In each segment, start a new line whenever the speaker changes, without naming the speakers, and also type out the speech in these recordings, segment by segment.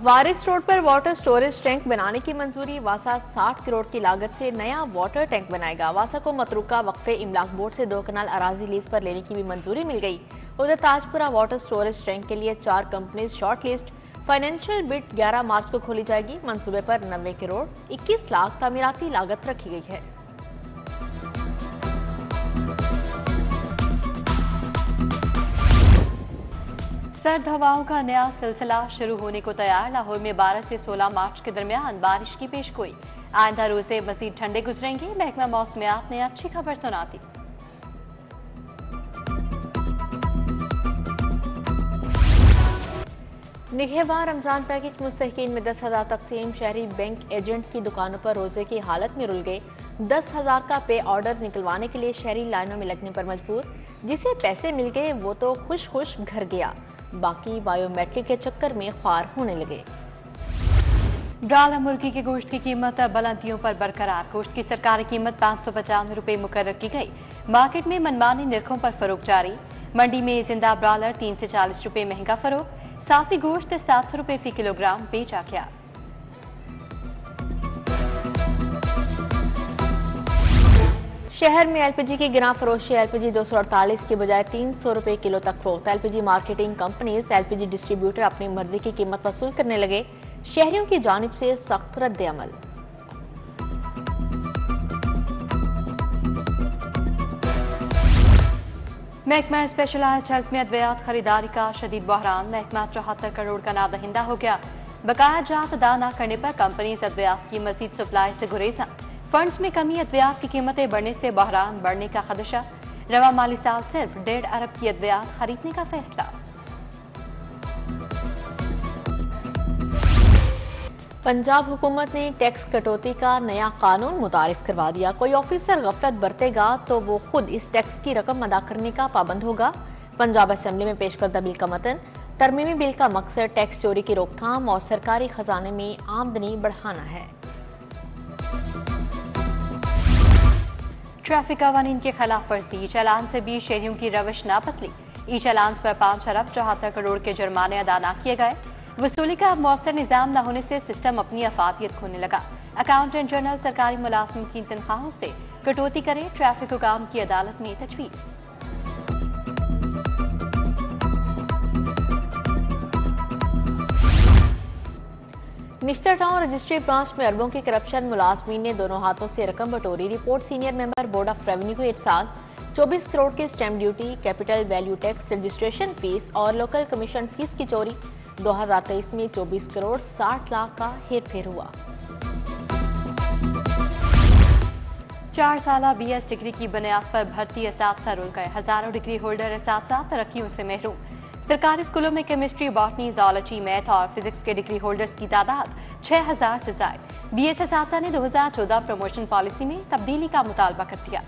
वारिस road पर water storage tank बनाने की मंजूरी। वासा 60 करोड़ की लागत से नया वाटर टैंक बनाएगा। वासा को मतरूका वक्फे इमलाक बोर्ड से 2 कनाल अराजी लीज पर लेने की भी मंजूरी मिल गई। उधर ताजपुरा वाटर स्टोरेज टैंक के लिए 4 companies short list. Financial bid 11 मार्च को खोली जाएगी। मंसूबे पर 90 करोड़ 21 लाख तामीराती लागत रखी गई है।
सर्द हवाओं का नया सिलसिला शुरू होने को तैयार। लाहौर में 12 से 16 मार्च के दरमियान बारिश की पेशगोई। आइंदा रोजे मजीद ठंडे गुजरेंगे। महकमा मौसमियात ने अच्छी खबर सुना दी।
निगहबान रमजान पैकेज मुस्तहिकीन में 10,000 तकसीम। शहरी बैंक एजेंट की दुकानों पर रोजे की हालत में रुल गए। 10,000 का पे ऑर्डर निकलवाने के लिए शहरी लाइनों में लगने पर मजबूर। जिसे पैसे मिल गए वो तो खुश खुश घर गया, बाकी बायोमेट्रिक के चक्कर में ख्वार होने लगे।
ब्राला मुर्गी के गोश्त की कीमत बुलंदियों पर बरकरार। गोश्त की सरकारी कीमत 595 रुपए मुकर्रर की गई। मार्केट में मनमानी निरखों पर फरोख्त जारी। मंडी में जिंदा ब्रालर 3 से 40 रुपए महंगा फरोख्त। साफी गोश्त 700 रुपए फी किलोग्राम बेचा गया।
शहर में एलपीजी की गिरा फरोशी। एलपीजी 248 की बजाय 300 रुपए किलो तक फरोख्त। LPG marketing companies LPG distributor अपनी मर्जी की कीमत वसूल करने लगे। शहरियों की जानिब से सख्त रद्द-ए-अमल।
महकमा स्पेशलाइज्ड हेल्थ में अद्वियात खरीदारी का शदीद बहरान। महकमा 74 करोड़ का नादहिंदा हो गया। बकाया जात अदा न करने पर कंपनीज अद्वियात की मजीद सप्लाई से गुरेजा। फंड्स में कमी, अद्वियात की कीमतें बढ़ने से बहरान बढ़ने का खदशा। रवा माली साल सिर्फ 1.5 अरब की अद्वियात खरीदने का फैसला।
पंजाब हुकूमत ने टैक्स कटौती का नया कानून मुतारिफ करवा दिया। कोई ऑफिसर गफलत बरतेगा तो वो खुद इस टैक्स की रकम अदा करने का पाबंद होगा। पंजाब असेंबली में पेश करदा बिल का मतन। तरमीमी बिल का मकसद टैक्स चोरी की रोकथाम और सरकारी खजाने में आमदनी बढ़ाना है।
ट्रैफिक कवानीन के खिलाफ वर्जी। ई चालान से भी शहरियों की रविश ना बदली। ई चालान पर 5 अरब 74 करोड़ के जुर्माने अदा न किए गए। वसूली का मौसर निजाम न होने से सिस्टम अपनी अफादियत खोने लगा। अकाउंटेंट जनरल सरकारी मुलाजमिन की तनख्वाहों से कटौती करे। ट्रैफिक हुकाम की अदालत में तजवीज़।
निश्तर टाउन रजिस्ट्री ब्रांच में अरबों की करप्शन। मुलाजमीन ने दोनों हाथों से रकम बटोरी। Report senior member board of revenue को इरसाल। 24 करोड़ की stamp duty, capital value tax, registration fees और लोकल कमीशन फीस की चोरी। 2023 में 24 करोड़ 60 लाख का हेरफेर हुआ।
4 साला BS डिग्री की बुनियाद पर भर्ती असातिज़ा रुल गए। हजारों डिग्री होल्डर असातिज़ा तरक्कियों से महरूम। सरकारी स्कूलों में केमिस्ट्री, बॉटनी, ज़ूलॉजी, मैथ और फिजिक्स के डिग्री होल्डर्स की तादाद 6000 से ज़ायद। BS असातिज़ा ने 2014 प्रमोशन पॉलिसी में तब्दीली का मुतालबा कर दिया।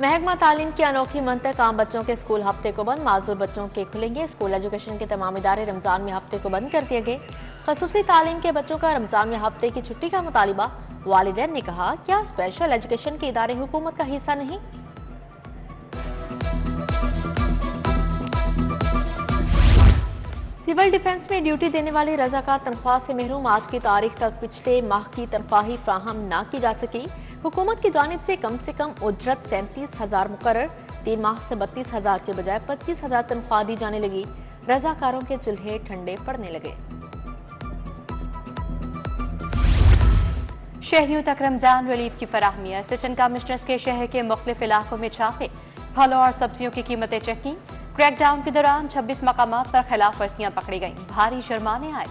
महकमा तालीम की अनोखी मंतक। आम बच्चों के स्कूल हफ्ते को बंद। माजूर बच्चों के खुलेंगे। स्कूल एजुकेशन के तमाम इदारे रमजान में हफ्ते को बंद कर दिए गए। खसूसी तालीम के बच्चों का रमजान में हफ्ते की छुट्टी का मुतालिबा। वालिदैन ने कहा, क्या स्पेशल एजुकेशन के इदारे हुकूमत का हिस्सा नहीं? सिविल डिफेंस में ड्यूटी देने वाली रजाकार तनख्वाह से महरूम। आज की तारीख तक पिछले माह की तनख्वाह ही फ्राहम न की जा सकी। हुकूमत की जानिब से कम उजरत 37,000 मुकर्रर। 3 माह से 32,000 के बजाय 25,000 तनख्वाह दी जाने लगी। रजाकारों के चूल्हे ठंडे पड़ने लगे।
शहरियों तक रमजान रिलीफ की फराहमी। असिस्टेंट कमिश्नर्स के शहर के मुख्तलिफ इलाकों में छापे। फलों और सब्जियों की कीमतें चेकिंग। क्रैकडाउन के दौरान 26 मकामात पर खिलाफ वर्जियां पकड़ी गईं। भारी जुर्माने आए।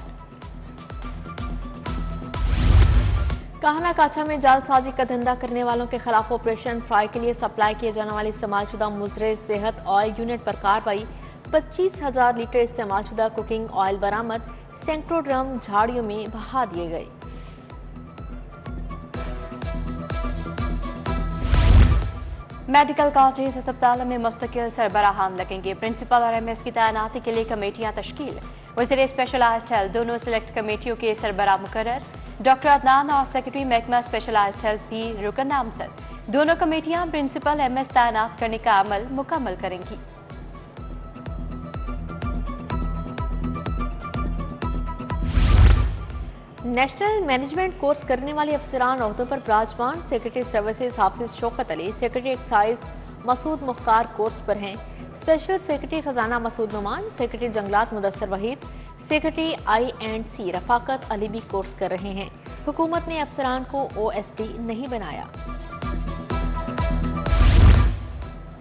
काहना काछा में जालसाजी का धंधा करने वालों के खिलाफ ऑपरेशन फ्राई के लिए सप्लाई किए जाने वाली इस्तेमालशुदा मुजरे सेहत ऑयल यूनिट पर कार्रवाई। 25,000 लीटर इस्तेमालशुदा कुकिंग ऑयल बरामद। सैकड़ों ड्रम झाड़ियों में बहा दिए गए।
मेडिकल कॉलेज अस्पतालों में मुस्तकिल सरबराहान लगेंगे। प्रिंसिपल और MS की तैनाती के लिए कमेटियां तश्कील। वज़ीर स्पेशलाइज्ड हेल्थ दोनों सिलेक्ट कमेटियों के सरबराह मुकर्रर। डॉक्टर अदनान और सेक्रेटरी महकमा स्पेशलाइज्ड हेल्थ भी रुकन नामजद। दोनों कमेटियां प्रिंसिपल MS तैनात करने का अमल मुकम्मल करेंगी।
नेशनल मैनेजमेंट कोर्स करने वाले अफसरान ओहदों पर विराजमान। Secretary services Hafiz Shaukat Ali, secretary excise Masood Mukhtar course पर हैं। स्पेशल सेक्रेटरी खजाना मसूद नुमान, सेक्रेटरी जंगलात मुदस्सर वहीद, सेक्रेटरी I&C रफाकत अली भी कोर्स कर रहे हैं। हुकूमत ने अफसरान को OSD नहीं बनाया।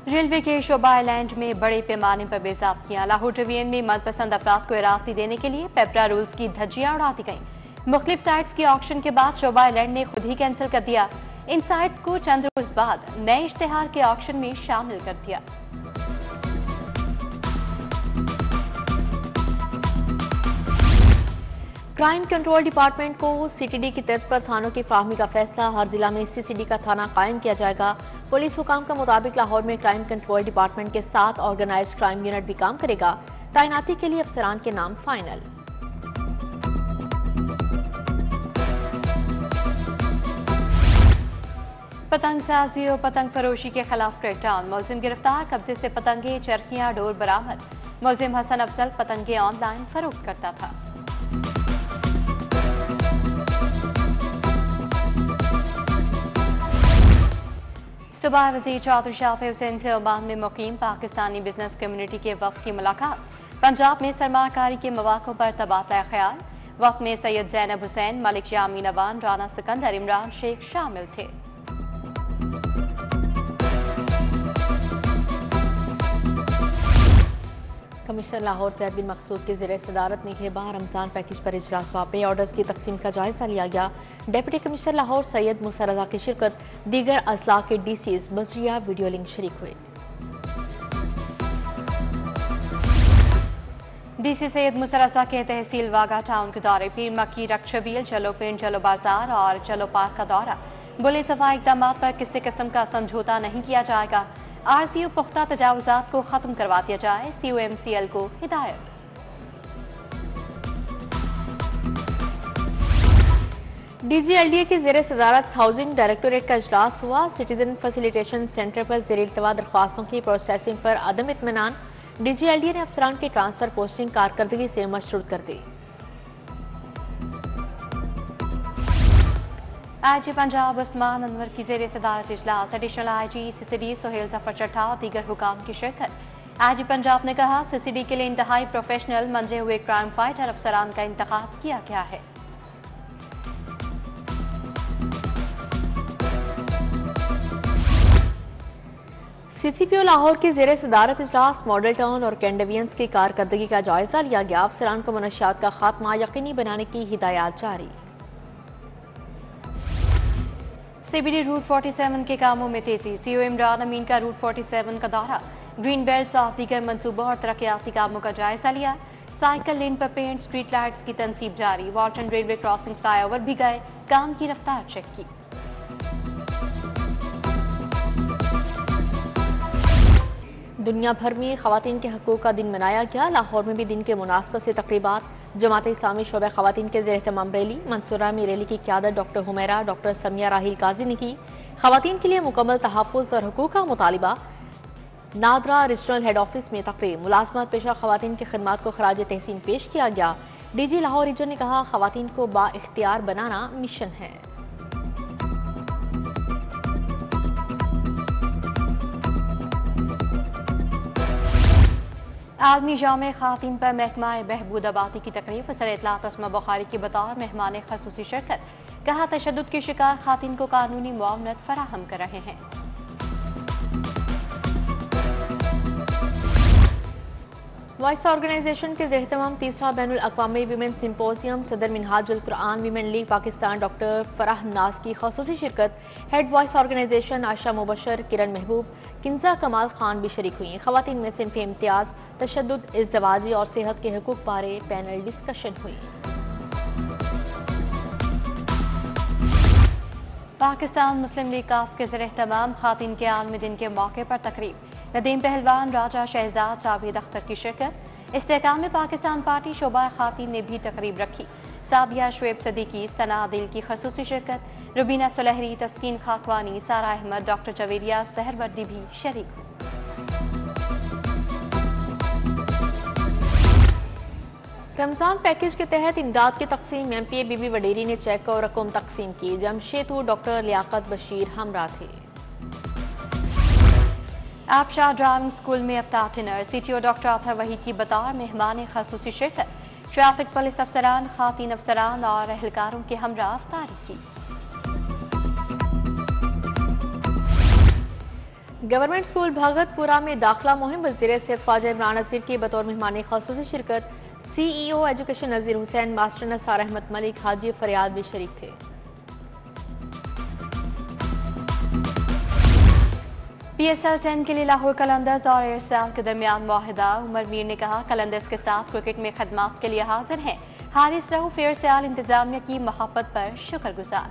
रेलवे के शोबा आइलैंड में बड़े पैमाने पर बेज़ाब्तियां। लाहौर डिवीजन में मनपसंद अफराद को रास्ती देने के लिए पेपरा रूल्स की धज्जियां उड़ा दी गईं। मुख्तलिफ साइट्स की ऑक्शन के बाद शोबा आइलैंड ने खुद ही कैंसिल कर दिया। इन साइट्स को चंद रोज बाद नए इश्तेहार के ऑक्शन में शामिल कर दिया।
क्राइम कंट्रोल डिपार्टमेंट को CTD की तर्ज पर थानों की फाहमी का फैसला। हर जिला में CCD का थाना कायम किया जाएगा। पुलिस हुकाम के मुताबिक लाहौर में क्राइम कंट्रोल डिपार्टमेंट के साथ ऑर्गेनाइज्ड क्राइम यूनिट भी काम करेगा। तैनाती के लिए अफसरान के नाम फाइनल।
पतंग साजी और पतंग फरोशी के खिलाफ क्रैकडाउन। मुलजिम गिरफ्तार, कब्जे से पतंगे, चरखियां, डोर बरामद। मुलजिम हसन अफजल पतंगे ऑनलाइन फरोख्त करता था। सुबह वज़ीर चौधरी शाफी हुसैन से ओमान में मुकीम पाकिस्तानी बिजनेस कम्युनिटी के वफ़द की मुलाकात। पंजाब में सरमाकारी के मौक़ों पर तबादला ख्याल। वफ़द में सैयद ज़ैनब हुसैन, मलिक यामीन अवान, राना सिकंदर, इमरान शेख शामिल थे।
कमिश्नर लाहौर सैयद बिन मकसूद की ज़ेर सदारत में हिबा रमज़ान पैकेज पर इजलास हुआ। पे ऑर्डर्स की तकसीम का जायजा लिया गया। डिप्टी कमिश्नर लाहौर सैयद मूसा रज़ा की शिरकत, दीगर अजला के DCs बजरिया वीडियो लिंक शरीक हुए।
DC सैयद मूसा रज़ा के तहसील वागा टाउन के दौरे, पीर मक्की, रक्षबील, चलो पिंड, चलो बाजार और चलो पार्क का दौरा। बुले सफाई इक़दाम पर किसी किस्म का समझौता नहीं किया जाएगा। RCO पुख्ता तजावुजात को खत्म करवा दिया जाए, COMCL को हिदायत।
DGLDA की ज़ेर सदारत हाउसिंग डायरेक्टोरेट का इजलास हुआ। सिटीजन फैसिलिटेशन सेंटर पर ज़ेर इल्तवा दरख्वास्तों की प्रोसेसिंग पर अदम इत्मीनान। DGLDA ने अफसरान की ट्रांसफर पोस्टिंग कारकर्दगी से मशरूत कर दी।
IG पंजाब उस्मान अनवर की ज़ेर सदारत इजलास। Additional IG CCD Suhail Zafar Chattha और दीगर हुकाम की शिरकत। IG पंजाब ने कहा, CCD के लिए इंतहाई प्रोफेशनल मंजे हुए क्राइम फाइटर अफसरान का इंतखाब किया गया है।
CCPO लाहौर की ज़ेर सदारत इजलास। मॉडल टाउन और कैंडवियंस की कारकर्दगी का जायजा लिया गया। अफसरान को मनशियात का खात्मा यकीनी बनाने की हिदायत जारी।
CBD रूट 47 के कामों में तेजी। CO इमरान अमीन का रूट 47 का दौरा। ग्रीन बेल्ट और दीगर मंसूबों और तरक्याती कामों का जायजा लिया। साइकिल लेन पर पेंट, स्ट्रीट लाइट्स की तनसीब जारी। वाल्टन रेलवे क्रॉसिंग फ्लाईओवर भी गए, काम की रफ्तार चेक की।
दुनिया भर में खवातीन के हकूक़ का दिन मनाया गया। लाहौर में भी दिन के मुनासबत से तकरीबात। जमात इस्लामी शोबे खवातीन के ज़ेर एहतमाम रैली। मंसूरा में रैली की क़यादत डॉक्टर हुमैरा, डॉक्टर समिया राहिल काजी ने की। खवातीन के लिए मुकम्मल तहफ़्फ़ुज़ और हकूक़ का मुतालिबा। नादरा रीजनल हेड ऑफिस में तकरीब। मुलाजमत पेशा खवातीन की खिदमत को खराज तहसीन पेश किया गया। DG लाहौर रीजन ने कहा, खवातीन को बाइख्तियार बनाना मिशन है।
आलमी जामे खातीन पर महकमा बहबूद आबादी की तकरीब। सर इतलात अस्मा बुखारी की बतौर मेहमान खसूसी शिरकत। कहा, तशद्दुद की शिकार खातीन को कानूनी मुआवनत फराहम कर रहे हैं।
वॉइस ऑर्गेनाइजेशन के ज़ेर-ए-तमाम तीसरा बैनुल अक़वामी विमेन सिम्पोजियम। सदर Minhajul Quran women league Pakistan doctor Farah नाज की खसूसी शिरकत। हेड वॉइस ऑर्गेनाइजेशन आशा मुबशर, किरण महबूब, किंजा कमाल खान भी शरीक हुई। खवातीन में सिन्फ इम्तियाज, तशद्दुद, इज़्दिवाजी और सेहत के हकूक़ बारे पैनल डिस्कशन हुई।
पाकिस्तान मुस्लिम लीग काफ के ज़ेर-ए-तमाम खातीन के आलमी दिन के मौके पर तकरीब। नदीम पहलवान, राजा शहजाद, जावेद अख्तर की शिरकत। इस्तेहकाम में पाकिस्तान पार्टी शोबा खातीन ने भी तकरीब रखी। सादिया शुएब सदीकी, सना दिल की खसूसी शिरकत। रुबीना सुलहरी, तस्कीन खाकवानी, सारा अहमद, डॉक्टर जवेरिया, सहरवर्दी भी शरीक हुई।
रमजान पैकेज के तहत इमदाद की तकसीम MPA बीबी वडेरी ने चेक और रकम तकसीम की। जमशेदपुर डॉक्टर लियाकत बशीर हमरा थे।
आबशार ड्राइविंग स्कूल में इफ्तार डिनर, CTO डॉक्टर आथर वहीद की बतौर मेहमान खसूसी शिरकत। ट्रैफिक पुलिस अफसरान, खातीन अफसरान और एहलकारों के हमरा इफ्तारी की।
गवर्नमेंट स्कूल भागतपुरा में दाखिला मुहिम, वज़ीर सेहत ख्वाजा इमरान नज़ीर की बतौर मेहमान खसूसी शिरकत। CEO एजुकेशन नज़ीर हुसैन, मास्टर नसार अहमद मलिक, हाजी फरियाद भी शरीक थे।
PSL 10 के लिए लाहौर कलंदर्स और एयरसेल के दरमियान मुआहिदा। उमर मीर ने कहा, कलंदर्स के साथ क्रिकेट में खदमात के लिए हाजिर हैं। हारिस रऊफ एयरसेल इंतजामिया की मोहब्बत पर शुक्रगुजार।